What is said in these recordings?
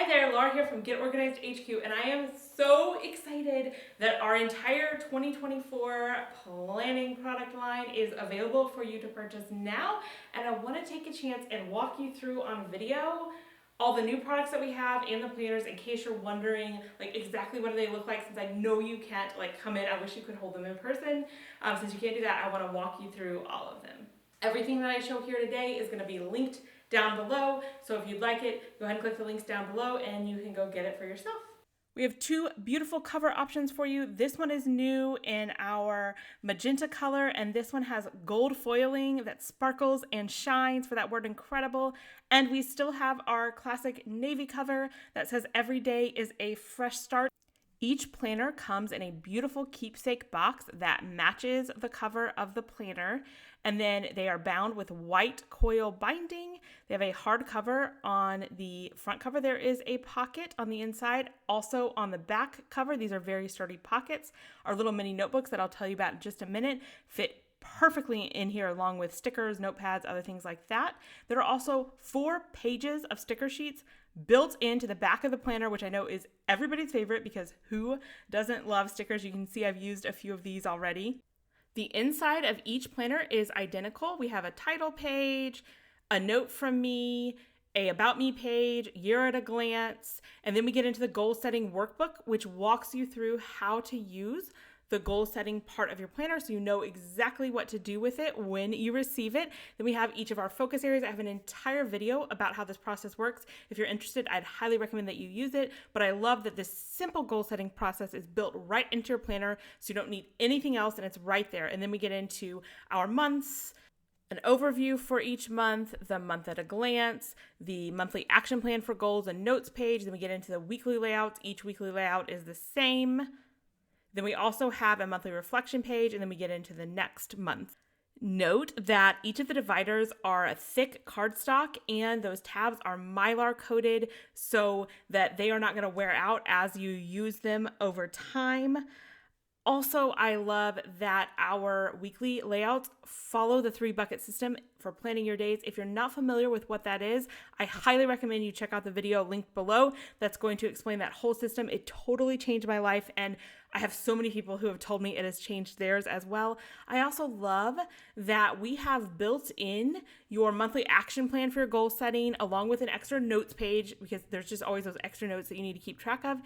Hi there, Laura here from Get Organized HQ, and I am so excited that our entire 2024 planning product line is available for you to purchase now. And I want to take a chance and walk you through on video all the new products that we have and the planners in case you're wondering like exactly what do they look like, since I know you can't like come in. I wish you could hold them in person. Since you can't do that, I want to walk you through all of them. Everything that I show here today is going to be linked down below, so if you'd like it, go ahead and click the links down below and you can go get it for yourself. We have two beautiful cover options for you. This one is new in our magenta color, and this one has gold foiling that sparkles and shines for that word incredible. And we still have our classic navy cover that says every day is a fresh start. Each planner comes in a beautiful keepsake box that matches the cover of the planner, and then they are bound with white coil binding. They have a hard cover on the front cover. There is a pocket on the inside. Also on the back cover, these are very sturdy pockets. Our little mini notebooks that I'll tell you about in just a minute fit perfectly in here, along with stickers, notepads, other things like that. There are also 4 pages of sticker sheets built into the back of the planner, which I know is everybody's favorite because who doesn't love stickers? You can see I've used a few of these already. The inside of each planner is identical. We have a title page, a note from me, a about me page, year at a glance, and then we get into the goal setting workbook, which walks you through how to use the goal setting part of your planner so you know exactly what to do with it when you receive it. Then we have each of our focus areas. I have an entire video about how this process works. If you're interested, I'd highly recommend that you use it. But I love that this simple goal setting process is built right into your planner so you don't need anything else and it's right there. And then we get into our months, an overview for each month, the month at a glance, the monthly action plan for goals and notes page. Then we get into the weekly layouts. Each weekly layout is the same. Then we also have a monthly reflection page, and then we get into the next month. Note that each of the dividers are a thick cardstock, and those tabs are Mylar coated so that they are not going to wear out as you use them over time. Also, I love that our weekly layouts follow the 3-bucket system for planning your days. If you're not familiar with what that is, I highly recommend you check out the video linked below that's going to explain that whole system. It totally changed my life, and I have so many people who have told me it has changed theirs as well. I also love that we have built in your monthly action plan for your goal setting, along with an extra notes page, because there's just always those extra notes that you need to keep track of,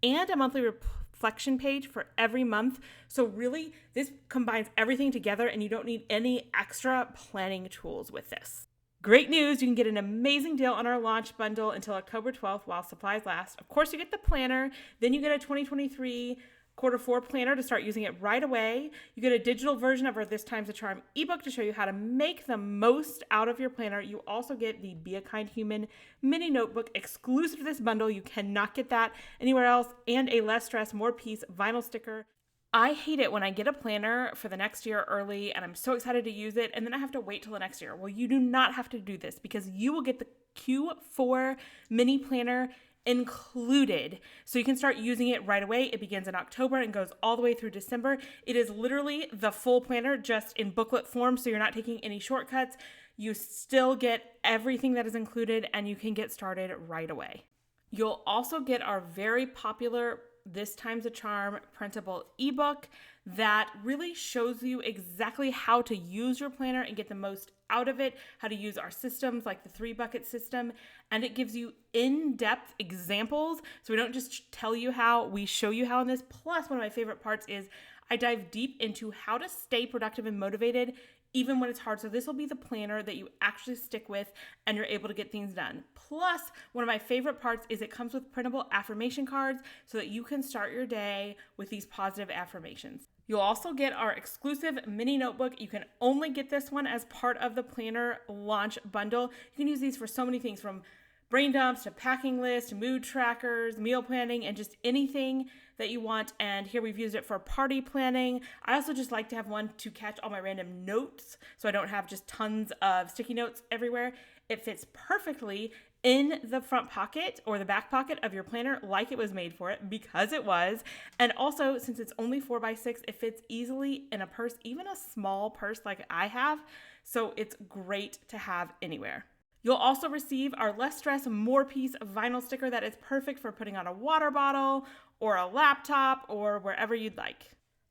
and a monthly reflection page for every month. So really, this combines everything together and you don't need any extra planning tools with this. Great news, you can get an amazing deal on our launch bundle until October 12th while supplies last. Of course, you get the planner, then you get a 2023 Q4 planner to start using it right away. You get a digital version of our This Time's a Charm ebook to show you how to make the most out of your planner. You also get the Be a Kind Human mini notebook exclusive to this bundle. You cannot get that anywhere else, and a less stress, more peace vinyl sticker. I hate it when I get a planner for the next year early and I'm so excited to use it, and then I have to wait till the next year. Well, you do not have to do this because you will get the Q4 mini planner included. So you can start using it right away. It begins in October and goes all the way through December. It is literally the full planner just in booklet form, so you're not taking any shortcuts. You still get everything that is included and you can get started right away. You'll also get our very popular This Time's a Charm printable ebook that really shows you exactly how to use your planner and get the most out of it, how to use our systems like the 3-bucket system, and it gives you in-depth examples. So we don't just tell you how, we show you how in this. Plus, one of my favorite parts is I dive deep into how to stay productive and motivated even when it's hard. So this will be the planner that you actually stick with and you're able to get things done. Plus, one of my favorite parts is it comes with printable affirmation cards so that you can start your day with these positive affirmations. You'll also get our exclusive mini notebook. You can only get this one as part of the planner launch bundle. You can use these for so many things, from brain dumps to packing lists, mood trackers, meal planning, and just anything that you want. And here we've used it for party planning. I also just like to have one to catch all my random notes so I don't have just tons of sticky notes everywhere. It fits perfectly in the front pocket or the back pocket of your planner like it was made for it, because it was. And also, since it's only 4x6, it fits easily in a purse, even a small purse like I have. So it's great to have anywhere. You'll also receive our Less Stress, More Peace vinyl sticker that is perfect for putting on a water bottle or a laptop or wherever you'd like.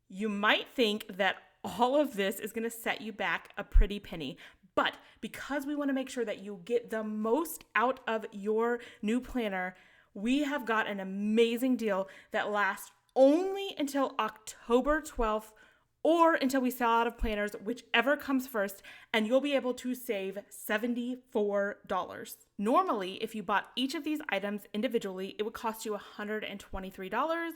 You might think that all of this is going to set you back a pretty penny, but because we want to make sure that you get the most out of your new planner, we have got an amazing deal that lasts only until October 12th or until we sell out of planners, whichever comes first, and you'll be able to save $74. Normally, if you bought each of these items individually, it would cost you $123,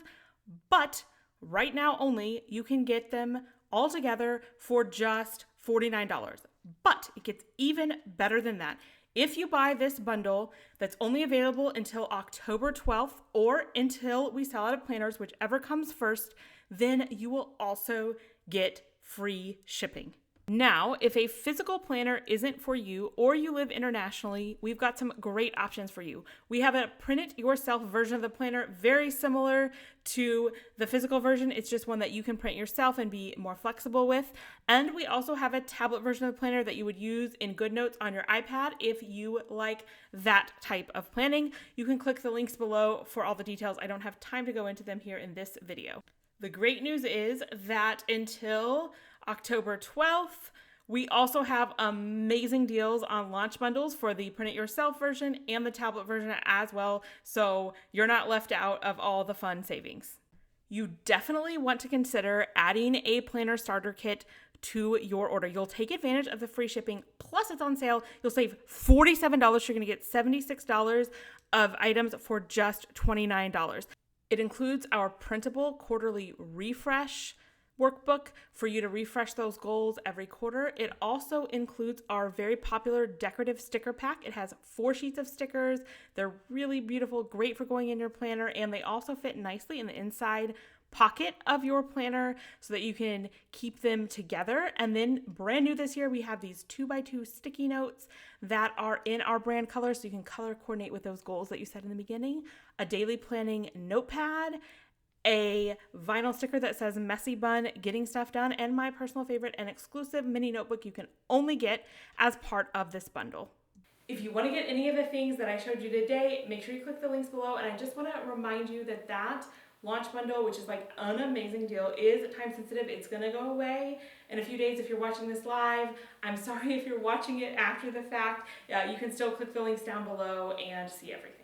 but right now only, you can get them all together for just $49. But it gets even better than that. If you buy this bundle that's only available until October 12th or until we sell out of planners, whichever comes first, then you will also get free shipping. Now, if a physical planner isn't for you or you live internationally, we've got some great options for you. We have a print it yourself version of the planner, very similar to the physical version. It's just one that you can print yourself and be more flexible with. And we also have a tablet version of the planner that you would use in GoodNotes on your iPad if you like that type of planning. You can click the links below for all the details. I don't have time to go into them here in this video. The great news is that until October 12th, we also have amazing deals on launch bundles for the print it yourself version and the tablet version as well, so you're not left out of all the fun savings. You definitely want to consider adding a planner starter kit to your order. You'll take advantage of the free shipping, plus it's on sale. You'll save $47. You're going to get $76 of items for just $29. It includes our printable quarterly refresh workbook for you to refresh those goals every quarter. It also includes our very popular decorative sticker pack. It has 4 sheets of stickers. They're really beautiful, great for going in your planner, and they also fit nicely in the inside pocket of your planner so that you can keep them together. And then brand new this year, we have these 2x2 sticky notes that are in our brand colors, so you can color coordinate with those goals that you set in the beginning, a daily planning notepad, a vinyl sticker that says Messy Bun Getting Stuff Done, and my personal favorite, an exclusive mini notebook you can only get as part of this bundle. If you want to get any of the things that I showed you today, make sure you click the links below. And I just want to remind you that that launch bundle, which is like an amazing deal, is time sensitive. It's going to go away in a few days if you're watching this live. I'm sorry if you're watching it after the fact. You can still click the links down below and see everything.